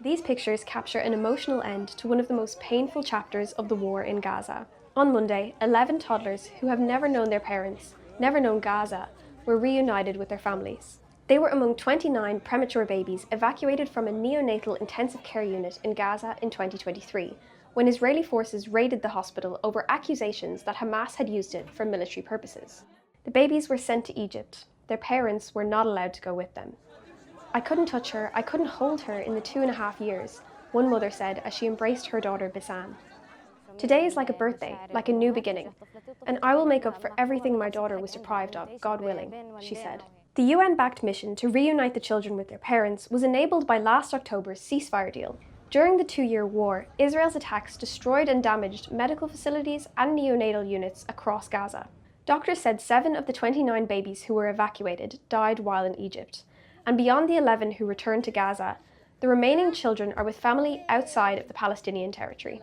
These pictures capture an emotional end to one of the most painful chapters of the war in Gaza. On Monday, 11 toddlers who have never known their parents, never known Gaza, were reunited with their families. They were among 29 premature babies evacuated from a neonatal intensive care unit in Gaza in 2023, when Israeli forces raided the hospital over accusations that Hamas had used it for military purposes. The babies were sent to Egypt. Their parents were not allowed to go with them. "I couldn't touch her, I couldn't hold her in the 2.5 years," one mother said as she embraced her daughter Bassam. "Today is like a birthday, like a new beginning, and I will make up for everything my daughter was deprived of, God willing," she said. The UN-backed mission to reunite the children with their parents was enabled by last October's ceasefire deal. During the 2-year war, Israel's attacks destroyed and damaged medical facilities and neonatal units across Gaza. Doctors said 7 of the 29 babies who were evacuated died while in Egypt, and beyond the 11 who returned to Gaza, the remaining children are with family outside of the Palestinian territory.